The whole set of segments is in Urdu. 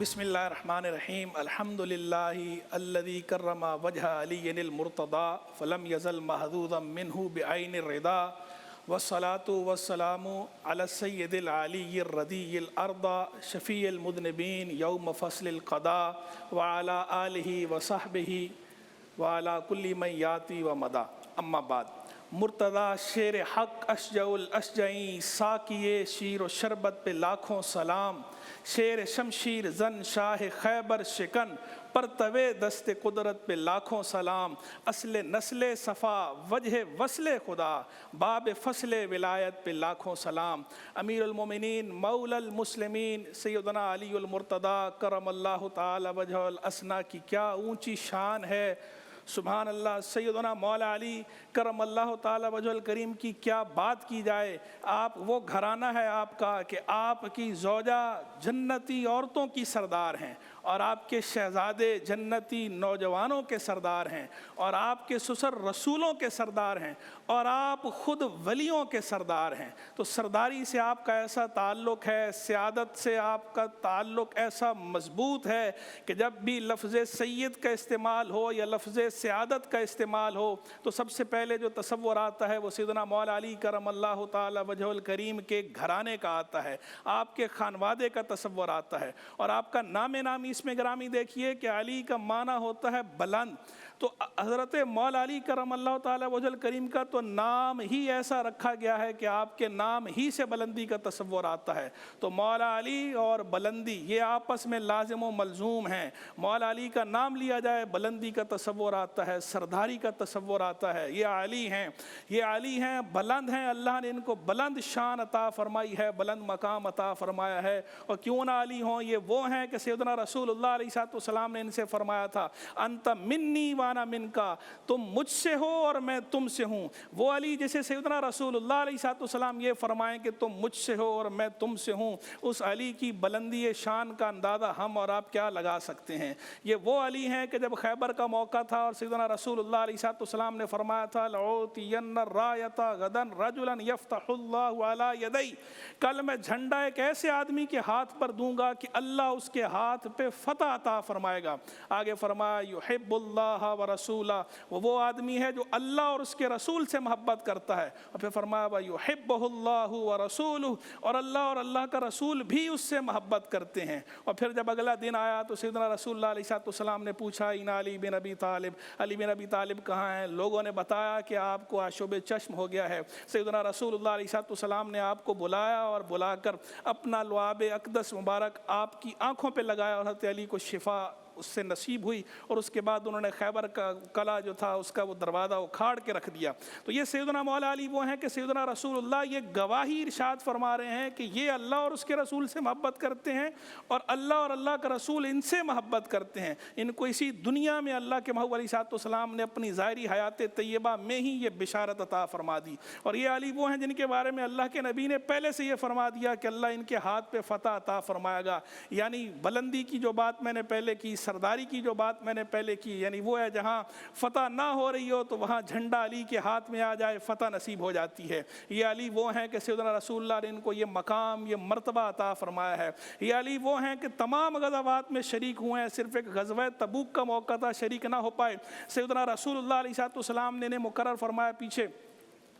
بسم اللہ الرحمن الرحیم الحمد للہ الذی کرم وجہ علی المرتضی فلم یزل محظوظا منہ بعین الرضا والصلاة والسلام علی السید العلی الردی الارض شفیع المذنبین یوم فصل القضاء وعلی آلہ وصحبہ وعلی کل من یاتی ومدا. اما بعد، مرتضی شیر حق اشجع الاشجعین ساقی شیر و شربت پہ لاکھوں سلام، شیر شمشیر زن شاہ خیبر شکن پرتوے دست قدرت پہ لاکھوں سلام، اصل نسل صفا وجہ وصل خدا باب فصل ولایت پہ لاکھوں سلام. امیر المومنین مولا المسلمین سیدنا علی المرتضی کرم اللہ تعالی وجہ الاسنا کی کیا اونچی شان ہے. سبحان اللہ. سیدنا مولا علی کرم اللہ تعالی وجہ الکریم کی کیا بات کی جائے. آپ وہ گھرانہ ہے آپ کا کہ آپ کی زوجہ جنتی عورتوں کی سردار ہیں، اور آپ کے شہزادے جنتی نوجوانوں کے سردار ہیں، اور آپ کے سسر رسولوں کے سردار ہیں، اور آپ خود ولیوں کے سردار ہیں. تو سرداری سے آپ کا ایسا تعلق ہے، سیادت سے آپ کا تعلق ایسا مضبوط ہے کہ جب بھی لفظ سید کا استعمال ہو یا لفظ سیادت کا استعمال ہو تو سب سے پہلے جو تصور آتا ہے وہ سیدنا مولا علی کرم اللہ تعالی وجہ الکریم کے گھرانے کا آتا ہے، آپ کے خانوادے کا تصور آتا ہے. اور آپ کا نام نامی اس میں گرامی دیکھیے کہ علی کا معنی ہوتا ہے بلند. تو حضرت مولا علی کرم اللہ تعالی وجہ الکریم کا تو نام ہی ایسا رکھا گیا ہے کہ آپ کے نام ہی سے بلندی کا تصور آتا ہے. تو مولا علی اور بلندی یہ آپس میں لازم و ملزوم ہیں. مولا علی کا نام لیا جائے بلندی کا تصور آتا ہے، سرداری کا تصور آتا ہے. یہ علی ہیں، یہ علی ہیں، بلند ہیں. اللہ نے ان کو بلند شان عطا فرمائی ہے، بلند مقام عطا فرمایا ہے. اور کیوں نہ علی ہوں، یہ وہ ہیں کہ سیدنا رسول اللہ علیہ السلام نے ان سے فرمایا تھا انت منی وانا من کا، تم مجھ سے ہو اور میں تم سے ہوں. وہ علی جیسے سیدنا رسول اللہ علیہ السلام یہ فرمائیں کہ تم مجھ سے ہو اور میں تم سے ہوں، اس علی کی بلندی شان کا اندازہ ہم اور آپ کیا لگا سکتے ہیں. یہ وہ علی ہیں کہ جب خیبر کا موقع تھا اور سیدنا رسول اللہ علیہ السلام نے فرمایا تھا لَعُوتِيَنَّ الرَّایَةَ غَدًا رَجُلًا يَفْتَحُ اللَّهُ عَلَى يَدَيْهِ، کل میں جھنڈا ایک ایسے آدمی کے ہاتھ پر دوں گا کہ اللہ اس کے ہاتھ پہ فتح عطا فرمائے گا. آگے فرمایا یحب اللہ ورسولہ، وہ آدمی ہے جو اللہ اور اس کے رسول سے محبت کرتا ہے. اور پھر فرمایا وَيُحِبُّهُ اللَّهُ وَرَسُولُهُ، اور اللہ کا رسول بھی اس سے محبت کرتے ہیں. اور پھر جب اگلا دن آیا تو سیدنا رسول اللہ علیہ السلام نے پوچھا ان علی بن ابی طالب، علی بن ابی طالب کہاں ہیں؟ لوگوں نے بتایا کہ آپ کو آشوب چشم ہو گیا ہے. سیدنا رسول اللہ علیہ السلام نے آپ کو بلایا اور بلا کر اپنا لعاب اقدس مبارک آپ کی آنکھوں پہ لگایا اور حضرت علی کو شفا اس سے نصیب ہوئی. اور اس کے بعد انہوں نے خیبر کا قلعہ جو تھا اس کا وہ دروازہ اکھاڑ کے رکھ دیا. تو یہ سیدنا مولا علی وہ ہیں کہ سیدنا رسول اللہ یہ گواہی ارشاد فرما رہے ہیں کہ یہ اللہ اور اس کے رسول سے محبت کرتے ہیں اور اللہ کا رسول ان سے محبت کرتے ہیں. ان کو اسی دنیا میں اللہ کے محبوب علیہ السلام نے اپنی ظاہری حیات طیبہ میں ہی یہ بشارت عطا فرما دی. اور یہ علی وہ ہیں جن کے بارے میں اللہ کے نبی نے پہلے سے یہ فرما دیا کہ اللہ ان کے ہاتھ پہ فتح عطا فرمائے گا. یعنی بلندی کی جو بات میں نے پہلے کی، سرداری کی جو بات میں نے پہلے کی، یعنی وہ ہے جہاں فتح نہ ہو رہی ہو تو وہاں جھنڈا علی کے ہاتھ میں آ جائے فتح نصیب ہو جاتی ہے. یہ علی وہ ہیں کہ سیدنا رسول اللہ نے ان کو یہ مقام، یہ مرتبہ عطا فرمایا ہے. یہ علی وہ ہیں کہ تمام غزوات میں شریک ہوئے ہیں، صرف ایک غزوہ تبوک کا موقع تھا شریک نہ ہو پائے. سیدنا رسول اللہ علیہ السلام نے مقرر فرمایا پیچھے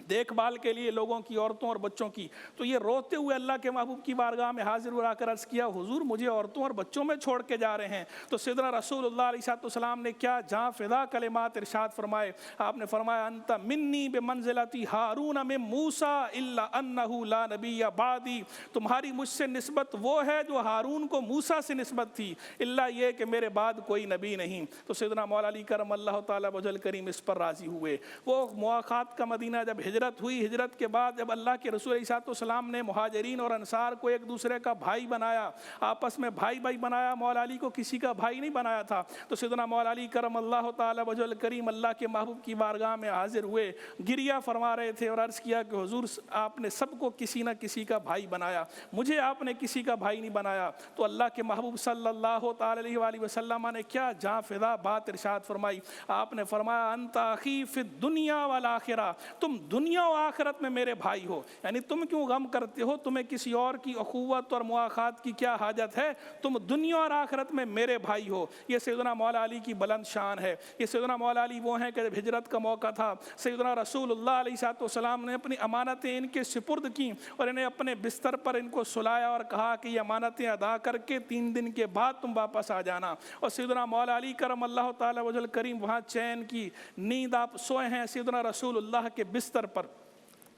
دیکھ بھال کے لیے لوگوں کی، عورتوں اور بچوں کی. تو یہ روتے ہوئے اللہ کے محبوب کی بارگاہ میں حاضر ہوا کر عرض کیا حضور مجھے عورتوں اور بچوں میں چھوڑ کے جا رہے ہیں. تو سیدنا رسول اللہ علیہ السلام نے کیا جہاں فضا کلمات ارشاد فرمائے. آپ نے فرمایا انت منی بمنزلتی ہارون من موسیٰ الا انہ لا نبی بعدی، تمہاری مجھ سے نسبت وہ ہے جو ہارون کو موسیٰ سے نسبت تھی، الا یہ کہ میرے بعد کوئی نبی نہیں. تو سیدنا مولا علی کرم اللہ تعالی وجہ الکریم اس پر راضی ہوئے. وہ مواخات کا مدینہ جب ہجرت ہوئی، ہجرت کے بعد جب اللہ کے رسول علیہ السلام نے مہاجرین اور انصار کو ایک دوسرے کا بھائی بنایا، آپس میں بھائی بھائی بنایا، مولا علی کو کسی کا بھائی نہیں بنایا تھا. تو سیدنا مولا علی کرم اللہ تعالی وجہ الکریم اللہ کے محبوب کی بارگاہ میں حاضر ہوئے، گریہ فرما رہے تھے اور عرض کیا کہ حضور آپ نے سب کو کسی نہ کسی کا بھائی بنایا، مجھے آپ نے کسی کا بھائی نہیں بنایا. تو اللہ کے محبوب صلی اللہ تعالی علیہ وآلہ وسلم نے کیا جہاں فضا بات ارشاد فرمائی. آپ نے فرمایا انت اخی فی الدنیا والآخرہ، تم دنیا و آخرت میں میرے بھائی ہو، یعنی تم کیوں غم کرتے ہو، تمہیں کسی اور کی اخوت اور مواخات کی کیا حاجت ہے، تم دنیا اور آخرت میں میرے بھائی ہو۔ یہ سیدنا مولا علی کی بلند شان ہے۔ یہ سیدنا مولا علی وہ ہیں کہ جب ہجرت کا موقع تھا، سیدنا رسول اللہ علیہ السلام نے اپنی امانتیں ان کے سپرد کی اور انہیں اپنے بستر پر ان کو سلایا اور کہا کہ یہ امانتیں ادا کر کے 3 دن کے بعد تم واپس آ جانا۔ اور سیدنا مولا علی کرم اللہ تعالی وجہ الکریم وہاں چین کی نیند آپ سوئے ہیں سیدنا رسول اللہ کے بستر پر،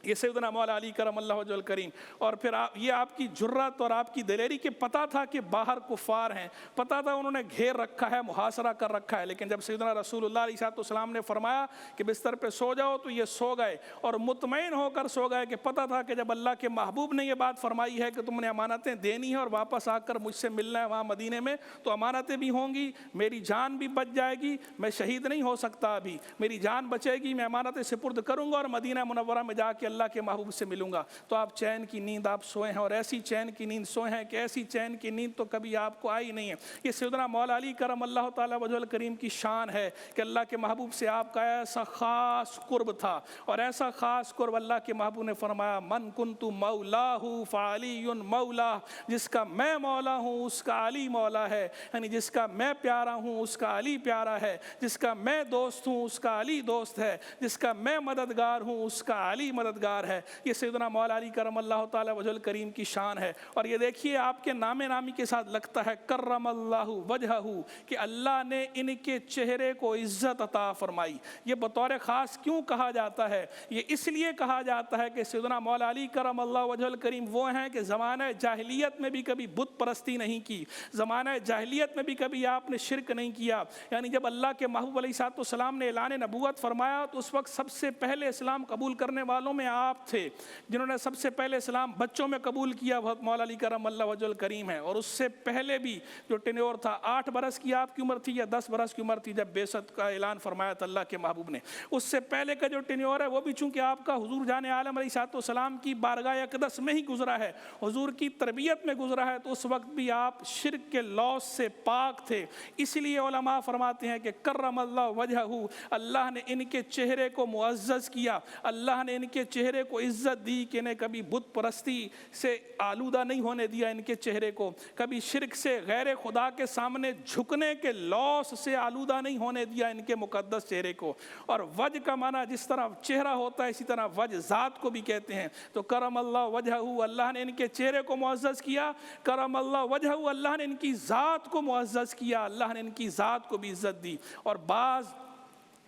یہ سیدنا مولا علی کرم اللہ وجہ الکریم۔ اور پھر یہ آپ کی جرات اور آپ کی دلیری کہ پتہ تھا کہ باہر کفار ہیں، پتہ تھا انہوں نے گھیر رکھا ہے، محاصرہ کر رکھا ہے، لیکن جب سیدنا رسول اللہ علیہ السلام نے فرمایا کہ بستر پہ سو جاؤ تو یہ سو گئے اور مطمئن ہو کر سو گئے کہ پتہ تھا کہ جب اللہ کے محبوب نے یہ بات فرمائی ہے کہ تم نے امانتیں دینی ہیں اور واپس آ کر مجھ سے ملنا ہے وہاں مدینے میں، تو امانتیں بھی ہوں گی، میری جان بھی بچ جائے گی، میں شہید نہیں ہو سکتا ابھی، میری جان بچے گی، میں امانتیں سپرد کروں گا اور مدینہ منورہ میں جا کے اللہ کے محبوب سے ملوں گا۔ تو آپ چین کی نیند آپ سوئے ہیں، اور ایسی چین کی نیند سوئے ہیں کہ ایسی چین کی نیند تو کبھی آپ کو آئی نہیں ہے۔ یہ سیدنا مولا علی کرم اللہ تعالی وجہ الکریم کی شان ہے کہ اللہ کے محبوب سے آپ کا ایسا خاص قرب تھا، اور ایسا خاص قرب اللہ کے محبوب نے فرمایا من کنت مولاہ فعلی مولا، جس کا میں مولا ہوں اس کا علی مولا ہے، یعنی جس کا میں پیارا ہوں اس کا علی پیارا ہے، جس کا میں دوست ہوں اس کا علی دوست ہے، جس کا میں مددگار ہوں اس کا علی مددگار ہے۔ یہ سیدنا مولا علی کرم اللہ تعالی وجہ الکریم کی شان ہے۔ اور یہ دیکھیے آپ کے نام نامی کے ساتھ لگتا ہے کرم اللہ وجہہ، کہ اللہ نے ان کے چہرے کو عزت عطا فرمائی۔ یہ بطور خاص کیوں کہا جاتا ہے؟ یہ اس لیے کہا جاتا ہے کہ سیدنا مولا علی کرم اللہ وجہ الکریم وہ ہیں کہ زمانہ جاہلیت میں بھی کبھی بت پرستی نہیں کی، زمانہ جاہلیت میں بھی کبھی آپ نے شرک نہیں کیا۔ یعنی جب اللہ کے محبوب علیہ السلام نے اعلان نبوت فرمایا تو اس وقت سب سے پہلے اسلام قبول کرنے والوں میں آپ تھے، جنہوں نے سب سے پہلے اسلام بچوں میں قبول کیا مولا علی کرم اللہ وجہ الکریم ہے۔ اور اس سے پہلے بھی جو ٹینیور تھا، 8 برس کی آپ کی عمر تھی یا 10 برس کی عمر تھی جب بعثت کا اعلان فرمایا تھا اللہ کے محبوب نے، اس سے پہلے کا جو ٹینیور ہے وہ بھی چونکہ آپ کا حضور جان عالم علیہ السلام کی بارگاہ اقدس میں ہی گزرا ہے، حضور کی تربیت میں گزرا ہے، تو اس وقت بھی آپ شرک کے لوث سے پاک تھے۔ اس لیے علماء فرماتے ہیں کہ کرم اللہ وجہہ، اللہ نے ان کے چہرے کو معزز کیا، اللہ نے ان کے چہرے کو عزت دی کہ انہیں کبھی بت پرستی سے آلودہ نہیں ہونے دیا، ان کے چہرے کو کبھی شرک سے غیر خدا کے سامنے جھکنے کے لوث سے آلودہ نہیں ہونے دیا ان کے مقدس چہرے کو۔ اور وجہ کا معنی جس طرح چہرہ ہوتا ہے اسی طرح وجہ ذات کو بھی کہتے ہیں، تو کرم اللہ وجہہ، اللہ نے ان کے چہرے کو معزز کیا، کرم اللہ وجہہ، اللہ نے ان کی ذات کو معزز کیا، اللہ نے ان کی ذات کو بھی عزت دی۔ اور بعض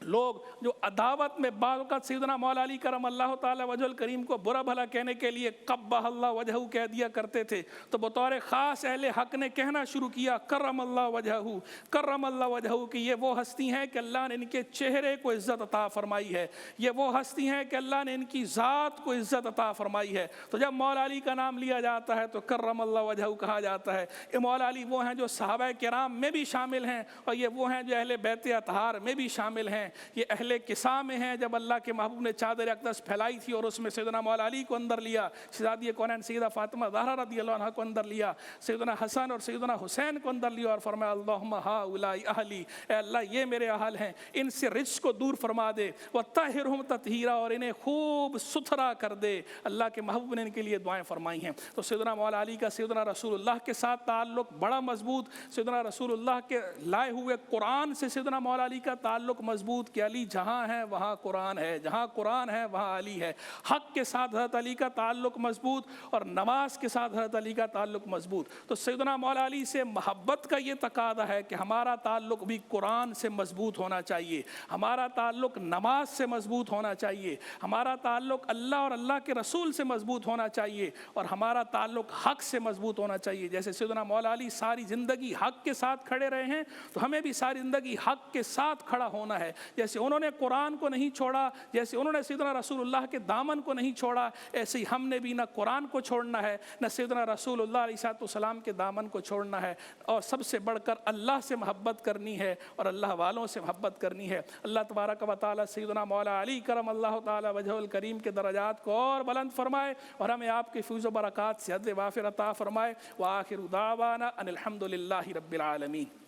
لوگ جو عداوت میں بعض اوقات سیدنا مولا علی کرم اللہ تعالی وجہ الکریم کو برا بھلا کہنے کے لیے قبح اللہ وجہہ کہہ دیا کرتے تھے، تو بطور خاص اہل حق نے کہنا شروع کیا کرم اللہ وجہہ، کرم اللہ وجہہ، کہ یہ وہ ہستی ہیں کہ اللہ نے ان کے چہرے کو عزت عطا فرمائی ہے، یہ وہ ہستی ہیں کہ اللہ نے ان کی ذات کو عزت عطا فرمائی ہے۔ تو جب مولا علی کا نام لیا جاتا ہے تو کرم اللہ وجہہ کہا جاتا ہے۔ یہ مولا علی وہ ہیں جو صحابہ کرام میں بھی شامل ہیں، اور یہ وہ ہیں جو اہل بیت اطہار میں بھی شامل ہیں، یہ اہل قصا میں ہیں۔ جب اللہ کے محبوب نے چادر اقدس پھیلائی تھی اور اس میں سیدنا مولا علی کو اندر لیا، شہزادی کونین سیدہ فاطمہ زہرا رضی اللہ عنہ کو اندر لیا، سیدنا حسن اور سیدنا حسین کو اندر لیا اور فرمایا اللہم ہؤلاء اہلی، اے اللہ یہ میرے اہل ہیں، ان سے رجس کو دور فرما دے، وطہرہم تطہیرا، اور انہیں خوب ستھرا کر دے۔ اللہ کے محبوب نے ان کے لیے دعائیں فرمائی ہیں۔ تو سیدنا مولا علی کا سیدنا رسول اللہ کے ساتھ تعلق بڑا مضبوط، سیدنا رسول اللہ کے لائے ہوئے قرآن سے سیدنا مولا علی کا تعلق مضبوط کہ علی جہاں ہے وہاں قرآن ہے، جہاں قرآن ہے وہاں علی ہے۔ حق کے ساتھ حضرت علی کا تعلق مضبوط، اور نماز کے ساتھ حضرت علی کا تعلق مضبوط۔ تو سیدنا مولا علی سے محبت کا یہ تقاضا ہے کہ ہمارا تعلق بھی قرآن سے مضبوط ہونا چاہیے، ہمارا تعلق نماز سے مضبوط ہونا چاہیے، ہمارا تعلق اللہ اور اللہ کے رسول سے مضبوط ہونا چاہیے، اور ہمارا تعلق حق سے مضبوط ہونا چاہیے۔ جیسے سیدنا مولا علی ساری زندگی حق کے ساتھ کھڑے رہے ہیں، تو ہمیں بھی ساری زندگی حق کے ساتھ کھڑا ہونا ہے۔ جیسے انہوں نے قرآن کو نہیں چھوڑا، جیسے انہوں نے سیدنا رسول اللہ کے دامن کو نہیں چھوڑا، ایسے ہی ہم نے بھی نہ قرآن کو چھوڑنا ہے نہ سیدنا رسول اللہ علیہ السلام کے دامن کو چھوڑنا ہے، اور سب سے بڑھ کر اللہ سے محبت کرنی ہے اور اللہ والوں سے محبت کرنی ہے۔ اللہ تبارک و تعالی سیدنا مولا علی کرم اللہ تعالی وجہ الکریم کے درجات کو اور بلند فرمائے، اور ہمیں آپ کے فیض و برکات سے حد وافر عطا فرمائے۔ وآخر دعوانا ان الحمد للہ رب العالمین۔